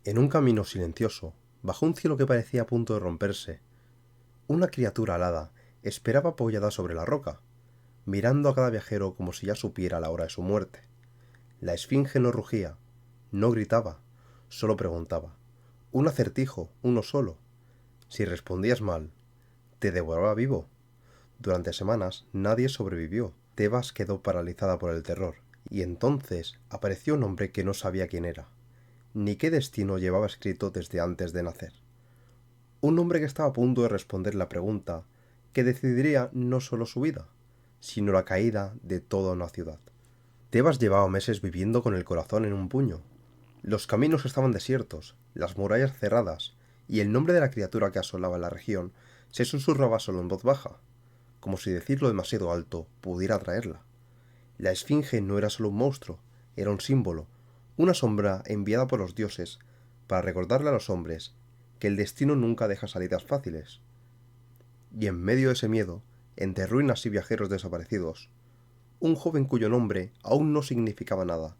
En un camino silencioso, bajo un cielo que parecía a punto de romperse, una criatura alada esperaba apoyada sobre la roca, mirando a cada viajero como si ya supiera la hora de su muerte. La esfinge no rugía, no gritaba, solo preguntaba. Un acertijo, uno solo. Si respondías mal, te devoraba vivo. Durante semanas nadie sobrevivió. Tebas quedó paralizada por el terror, y entonces apareció un hombre que no sabía quién era, ni qué destino llevaba escrito desde antes de nacer. Un hombre que estaba a punto de responder la pregunta que decidiría no solo su vida, sino la caída de toda una ciudad. Tebas llevaba meses viviendo con el corazón en un puño. Los caminos estaban desiertos, las murallas cerradas, y el nombre de la criatura que asolaba la región se susurraba solo en voz baja, como si decirlo demasiado alto pudiera atraerla. La esfinge no era solo un monstruo, era un símbolo, una sombra enviada por los dioses para recordarle a los hombres que el destino nunca deja salidas fáciles. Y en medio de ese miedo, entre ruinas y viajeros desaparecidos, un joven cuyo nombre aún no significaba nada,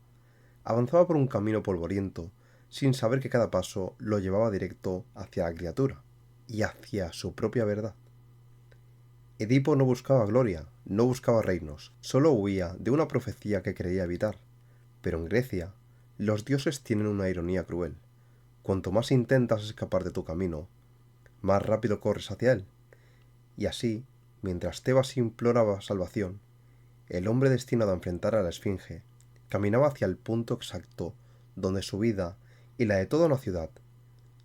avanzaba por un camino polvoriento sin saber que cada paso lo llevaba directo hacia la criatura y hacia su propia verdad. Edipo no buscaba gloria, no buscaba reinos, solo huía de una profecía que creía evitar. Pero en Grecia, los dioses tienen una ironía cruel. Cuanto más intentas escapar de tu camino, más rápido corres hacia él. Y así, mientras Tebas imploraba salvación, el hombre destinado a enfrentar a la esfinge caminaba hacia el punto exacto donde su vida y la de toda una ciudad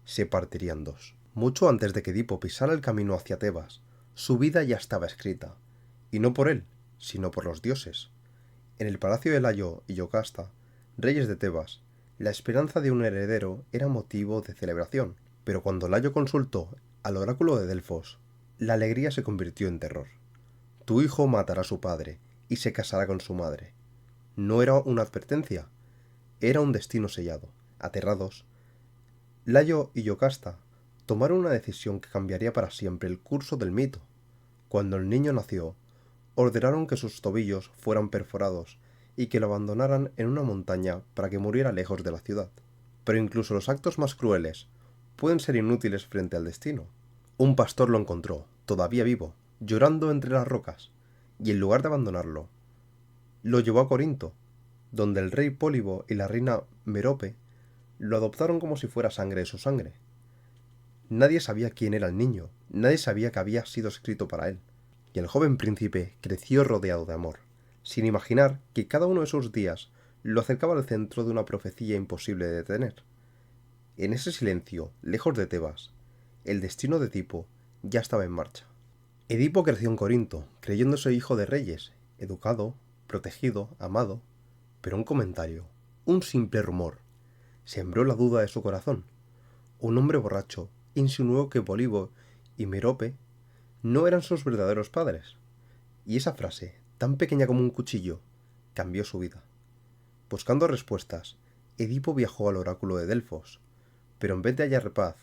se partirían dos. Mucho antes de que Edipo pisara el camino hacia Tebas, su vida ya estaba escrita, y no por él, sino por los dioses. En el palacio de Layo y Yocasta, reyes de Tebas, la esperanza de un heredero era motivo de celebración, pero cuando Layo consultó al oráculo de Delfos, la alegría se convirtió en terror. Tu hijo matará a su padre y se casará con su madre. No era una advertencia, era un destino sellado. Aterrados, Layo y Yocasta tomaron una decisión que cambiaría para siempre el curso del mito. Cuando el niño nació, ordenaron que sus tobillos fueran perforados y que lo abandonaran en una montaña para que muriera lejos de la ciudad. Pero incluso los actos más crueles pueden ser inútiles frente al destino. Un pastor lo encontró, todavía vivo, llorando entre las rocas, y en lugar de abandonarlo, lo llevó a Corinto, donde el rey Pólibo y la reina Merope lo adoptaron como si fuera sangre de su sangre. Nadie sabía quién era el niño, nadie sabía que había sido escrito para él, y el joven príncipe creció rodeado de amor, sin imaginar que cada uno de sus días lo acercaba al centro de una profecía imposible de detener. En ese silencio, lejos de Tebas, el destino de Edipo ya estaba en marcha. Edipo creció en Corinto, creyéndose hijo de reyes, educado, protegido, amado, pero un comentario, un simple rumor, sembró la duda de su corazón. Un hombre borracho insinuó que Polibo y Merope no eran sus verdaderos padres, y esa frase, tan pequeña como un cuchillo, cambió su vida. Buscando respuestas, Edipo viajó al oráculo de Delfos, pero en vez de hallar paz,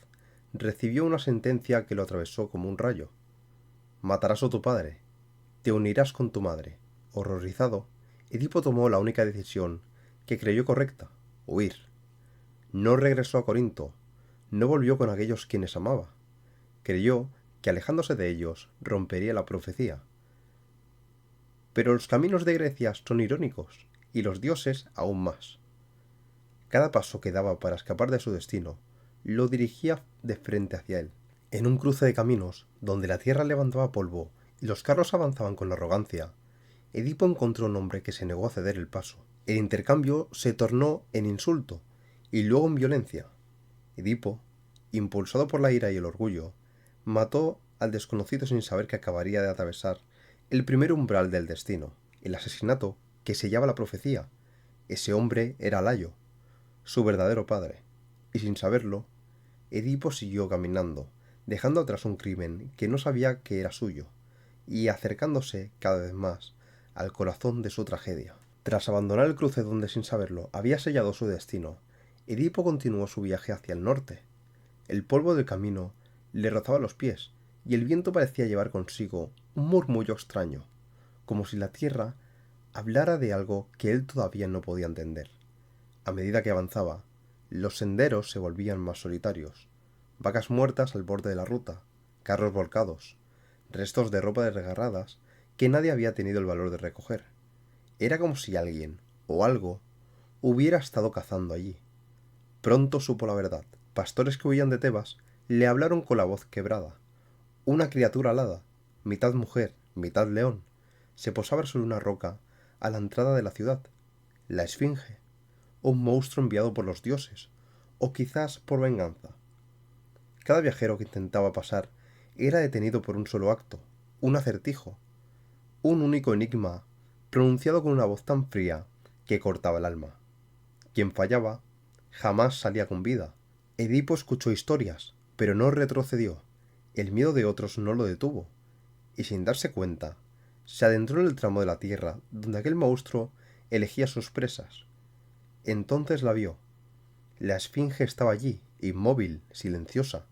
recibió una sentencia que lo atravesó como un rayo. Matarás a tu padre, te unirás con tu madre. Horrorizado, Edipo tomó la única decisión que creyó correcta: huir. No regresó a Corinto, no volvió con aquellos quienes amaba. Creyó que alejándose de ellos rompería la profecía. Pero los caminos de Grecia son irónicos, y los dioses aún más. Cada paso que daba para escapar de su destino lo dirigía de frente hacia él. En un cruce de caminos, donde la tierra levantaba polvo y los carros avanzaban con arrogancia, Edipo encontró un hombre que se negó a ceder el paso. El intercambio se tornó en insulto y luego en violencia. Edipo, impulsado por la ira y el orgullo, mató al desconocido sin saber que acabaría de atravesar el primer umbral del destino, el asesinato que sellaba la profecía. Ese hombre era Layo, su verdadero padre, y sin saberlo, Edipo siguió caminando, dejando atrás un crimen que no sabía que era suyo, y acercándose cada vez más al corazón de su tragedia. Tras abandonar el cruce donde sin saberlo había sellado su destino, Edipo continuó su viaje hacia el norte. El polvo del camino le rozaba los pies, y el viento parecía llevar consigo un murmullo extraño, como si la tierra hablara de algo que él todavía no podía entender. A medida que avanzaba, Los senderos se volvían más solitarios, vacas muertas al borde de la ruta, carros volcados, restos de ropa desgarradas que nadie había tenido el valor de recoger. Era como si alguien, o algo, hubiera estado cazando allí. Pronto supo la verdad. Pastores que huían de Tebas le hablaron con la voz quebrada. Una criatura alada, mitad mujer, mitad león, se posaba sobre una roca a la entrada de la ciudad. La Esfinge, un monstruo enviado por los dioses, o quizás por venganza. Cada viajero que intentaba pasar era detenido por un solo acto, un acertijo, un único enigma pronunciado con una voz tan fría que cortaba el alma. Quien fallaba jamás salía con vida. Edipo escuchó historias, pero no retrocedió. El miedo de otros no lo detuvo, y sin darse cuenta, se adentró en el tramo de la tierra donde aquel monstruo elegía sus presas. Entonces la vio. La esfinge estaba allí, inmóvil, silenciosa,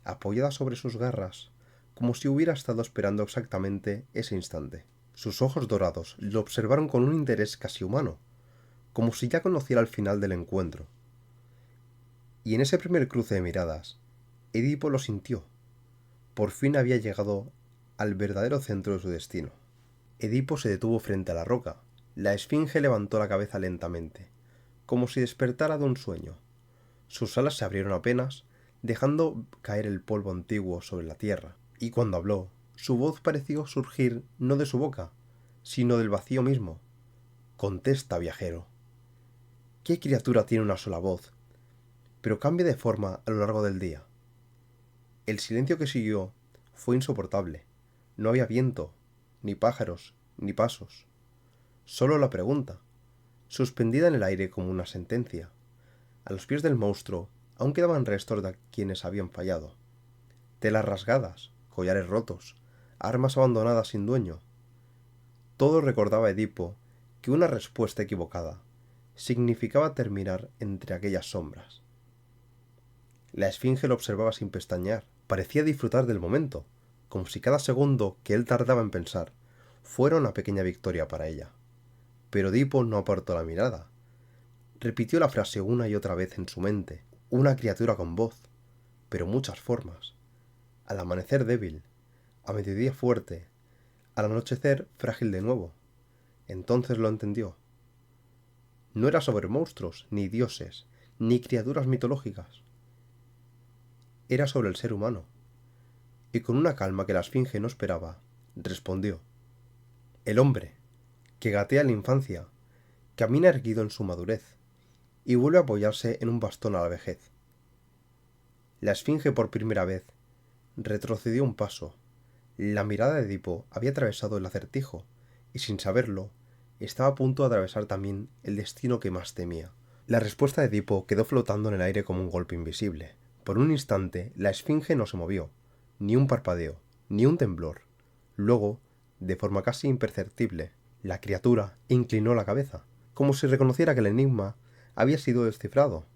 apoyada sobre sus garras, como si hubiera estado esperando exactamente ese instante. Sus ojos dorados lo observaron con un interés casi humano, como si ya conociera el final del encuentro. Y en ese primer cruce de miradas, Edipo lo sintió. Por fin había llegado al verdadero centro de su destino. Edipo se detuvo frente a la roca. La esfinge levantó la cabeza lentamente, como si despertara de un sueño. Sus alas se abrieron apenas, dejando caer el polvo antiguo sobre la tierra, y cuando habló, su voz pareció surgir no de su boca, sino del vacío mismo. Contesta, viajero. ¿Qué criatura tiene una sola voz, pero cambia de forma a lo largo del día? El silencio que siguió fue insoportable. No había viento, ni pájaros, ni pasos. Solo la pregunta, suspendida en el aire como una sentencia. A los pies del monstruo aún quedaban restos de quienes habían fallado. Telas rasgadas, collares rotos, armas abandonadas sin dueño. Todo recordaba a Edipo que una respuesta equivocada significaba terminar entre aquellas sombras. La esfinge lo observaba sin pestañear. Parecía disfrutar del momento, como si cada segundo que él tardaba en pensar fuera una pequeña victoria para ella. Pero Edipo no apartó la mirada. Repitió la frase una y otra vez en su mente. Una criatura con voz, pero muchas formas. Al amanecer débil, a mediodía fuerte, al anochecer frágil de nuevo. Entonces lo entendió. No era sobre monstruos, ni dioses, ni criaturas mitológicas. Era sobre el ser humano. Y con una calma que la esfinge no esperaba, respondió. El hombre, que gatea en la infancia, camina erguido en su madurez, y vuelve a apoyarse en un bastón a la vejez. La esfinge por primera vez retrocedió un paso. La mirada de Edipo había atravesado el acertijo, y sin saberlo, estaba a punto de atravesar también el destino que más temía. La respuesta de Edipo quedó flotando en el aire como un golpe invisible. Por un instante, la esfinge no se movió, ni un parpadeo, ni un temblor. Luego, de forma casi imperceptible, la criatura inclinó la cabeza, como si reconociera que el enigma había sido descifrado.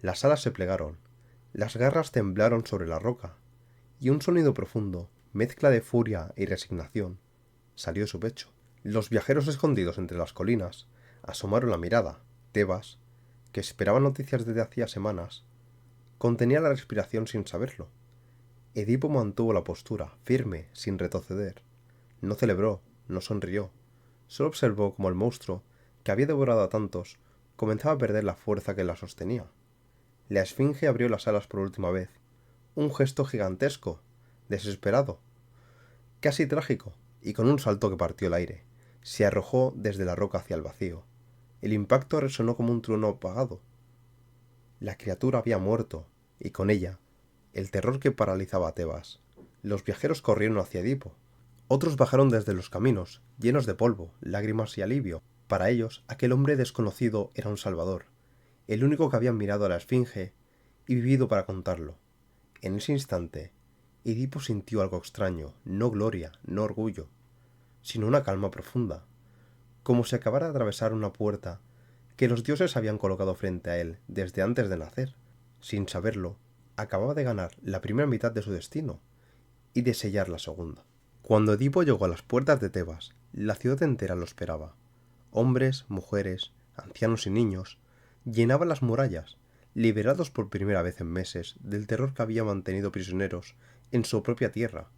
Las alas se plegaron, las garras temblaron sobre la roca, y un sonido profundo, mezcla de furia y resignación, salió de su pecho. Los viajeros escondidos entre las colinas asomaron la mirada. Tebas, que esperaba noticias desde hacía semanas, contenía la respiración sin saberlo. Edipo mantuvo la postura, firme, sin retroceder. No celebró, no sonrió. Solo observó como el monstruo, que había devorado a tantos, comenzaba a perder la fuerza que la sostenía. La esfinge abrió las alas por última vez. Un gesto gigantesco, desesperado, casi trágico, y con un salto que partió el aire, se arrojó desde la roca hacia el vacío. El impacto resonó como un trueno apagado. La criatura había muerto, y con ella, el terror que paralizaba a Tebas. Los viajeros corrieron hacia Edipo. Otros bajaron desde los caminos, llenos de polvo, lágrimas y alivio. Para ellos, aquel hombre desconocido era un salvador, el único que habían mirado a la esfinge y vivido para contarlo. En ese instante, Edipo sintió algo extraño, no gloria, no orgullo, sino una calma profunda, como si acabara de atravesar una puerta que los dioses habían colocado frente a él desde antes de nacer. Sin saberlo, acababa de ganar la primera mitad de su destino y de sellar la segunda. Cuando Edipo llegó a las puertas de Tebas, la ciudad entera lo esperaba. Hombres, mujeres, ancianos y niños llenaban las murallas, liberados por primera vez en meses del terror que había mantenido prisioneros en su propia tierra.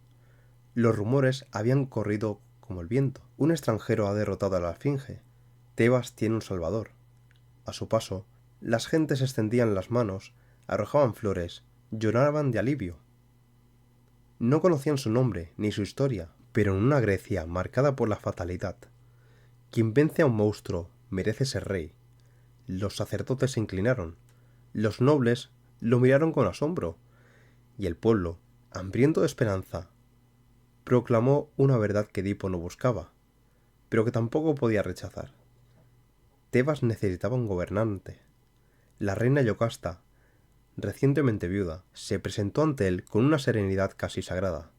Los rumores habían corrido como el viento. Un extranjero ha derrotado a la Esfinge. Tebas tiene un salvador. A su paso, las gentes extendían las manos, arrojaban flores, lloraban de alivio. No conocían su nombre ni su historia, pero en una Grecia marcada por la fatalidad, quien vence a un monstruo merece ser rey. Los sacerdotes se inclinaron, los nobles lo miraron con asombro, y el pueblo, hambriento de esperanza, proclamó una verdad que Edipo no buscaba, pero que tampoco podía rechazar. Tebas necesitaba un gobernante. La reina Yocasta, recientemente viuda, se presentó ante él con una serenidad casi sagrada.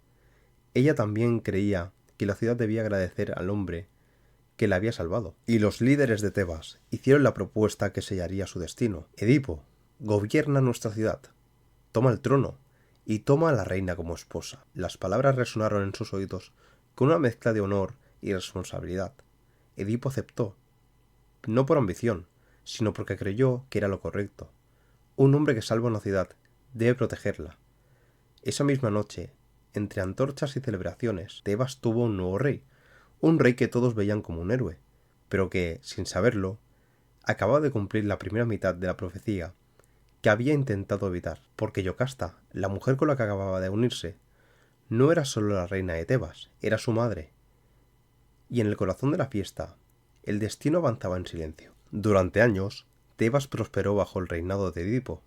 Ella también creía que la ciudad debía agradecer al hombre que la había salvado, y los líderes de Tebas hicieron la propuesta que sellaría su destino. Edipo, gobierna nuestra ciudad, toma el trono y toma a la reina como esposa. Las palabras resonaron en sus oídos con una mezcla de honor y responsabilidad. Edipo aceptó, no por ambición, sino porque creyó que era lo correcto. Un hombre que salva una ciudad debe protegerla. Esa misma noche, entre antorchas y celebraciones, Tebas tuvo un nuevo rey, un rey que todos veían como un héroe, pero que, sin saberlo, acababa de cumplir la primera mitad de la profecía que había intentado evitar, porque Yocasta, la mujer con la que acababa de unirse, no era solo la reina de Tebas, era su madre. Y en el corazón de la fiesta, el destino avanzaba en silencio. Durante años, Tebas prosperó bajo el reinado de Edipo.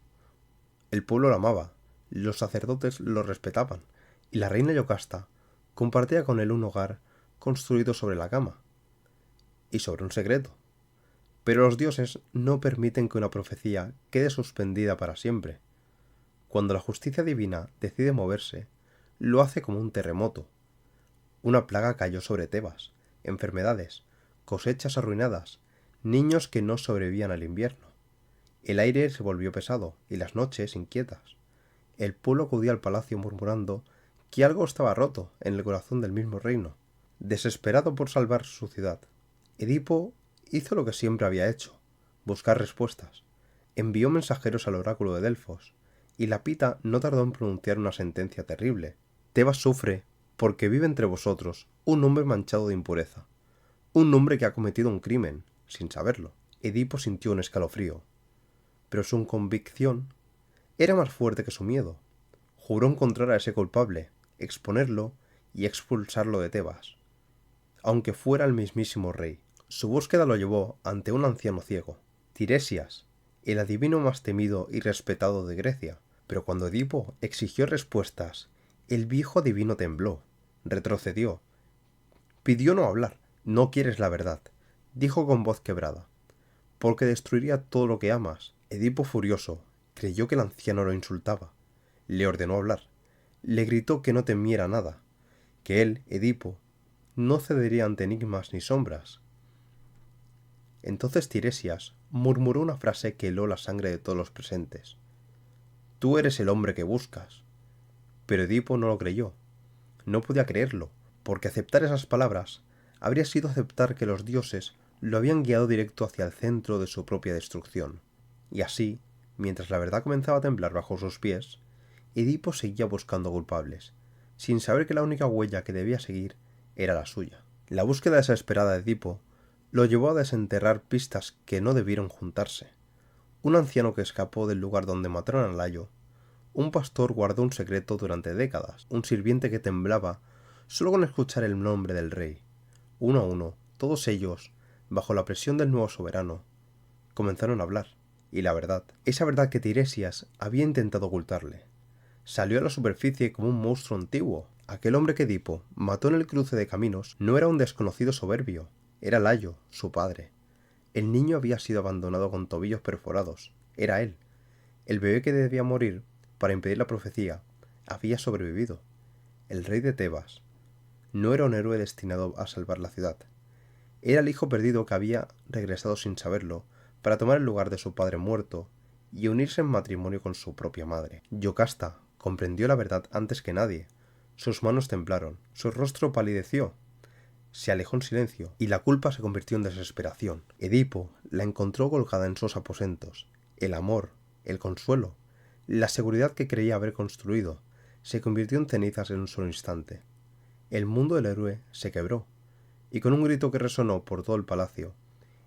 El pueblo lo amaba, los sacerdotes lo respetaban, y la reina Yocasta compartía con él un hogar construido sobre la cama y sobre un secreto. Pero los dioses no permiten que una profecía quede suspendida para siempre. Cuando la justicia divina decide moverse, lo hace como un terremoto. Una plaga cayó sobre Tebas, enfermedades, cosechas arruinadas, niños que no sobrevivían al invierno. El aire se volvió pesado y las noches inquietas. El pueblo acudía al palacio murmurando que algo estaba roto en el corazón del mismo reino. Desesperado por salvar su ciudad, Edipo hizo lo que siempre había hecho, buscar respuestas. Envió mensajeros al oráculo de Delfos, y la pita no tardó en pronunciar una sentencia terrible. Tebas sufre porque vive entre vosotros un hombre manchado de impureza, un hombre que ha cometido un crimen, sin saberlo. Edipo sintió un escalofrío, pero su convicción era más fuerte que su miedo. Juró encontrar a ese culpable, exponerlo y expulsarlo de Tebas, aunque fuera el mismísimo rey. Su búsqueda lo llevó ante un anciano ciego, Tiresias, el adivino más temido y respetado de Grecia. Pero cuando Edipo exigió respuestas, el viejo adivino tembló, retrocedió, pidió no hablar. No quieres la verdad, dijo con voz quebrada, porque destruiría todo lo que amas. Edipo, furioso, creyó que el anciano lo insultaba. Le ordenó hablar. Le gritó que no temiera nada, que él, Edipo, no cedería ante enigmas ni sombras. Entonces Tiresias murmuró una frase que heló la sangre de todos los presentes. Tú eres el hombre que buscas. Pero Edipo no lo creyó. No podía creerlo, porque aceptar esas palabras habría sido aceptar que los dioses lo habían guiado directo hacia el centro de su propia destrucción. Y así, mientras la verdad comenzaba a temblar bajo sus pies, Edipo seguía buscando culpables, sin saber que la única huella que debía seguir era la suya. La búsqueda desesperada de Edipo lo llevó a desenterrar pistas que no debieron juntarse. Un anciano que escapó del lugar donde mataron a Layo, un pastor guardó un secreto durante décadas, un sirviente que temblaba solo con escuchar el nombre del rey. Uno a uno, todos ellos, bajo la presión del nuevo soberano, comenzaron a hablar, y la verdad, esa verdad que Tiresias había intentado ocultarle, salió a la superficie como un monstruo antiguo. Aquel hombre que Edipo mató en el cruce de caminos no era un desconocido soberbio, era Layo, su padre. El niño había sido abandonado con tobillos perforados, era él. El bebé que debía morir para impedir la profecía había sobrevivido. El rey de Tebas no era un héroe destinado a salvar la ciudad. Era el hijo perdido que había regresado sin saberlo para tomar el lugar de su padre muerto y unirse en matrimonio con su propia madre. Yocasta comprendió la verdad antes que nadie. Sus manos temblaron, su rostro palideció, se alejó en silencio, y la culpa se convirtió en desesperación. Edipo la encontró colgada en sus aposentos. El amor el consuelo, la seguridad que creía haber construido, se convirtió en cenizas en un solo instante. El mundo del héroe se quebró, y con un grito que resonó por todo el palacio,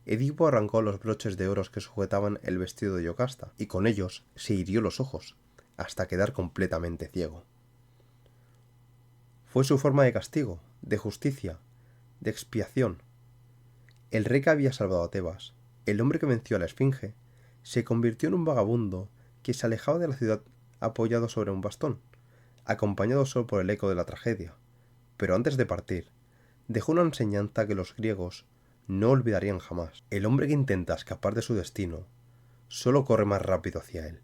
Edipo arrancó los broches de oro que sujetaban el vestido de Yocasta, y con ellos se hirió los ojos, hasta quedar completamente ciego. Fue su forma de castigo, de justicia, de expiación. El rey que había salvado a Tebas, el hombre que venció a la Esfinge, se convirtió en un vagabundo que se alejaba de la ciudad apoyado sobre un bastón, acompañado solo por el eco de la tragedia. Pero antes de partir, dejó una enseñanza que los griegos no olvidarían jamás. El hombre que intenta escapar de su destino solo corre más rápido hacia él.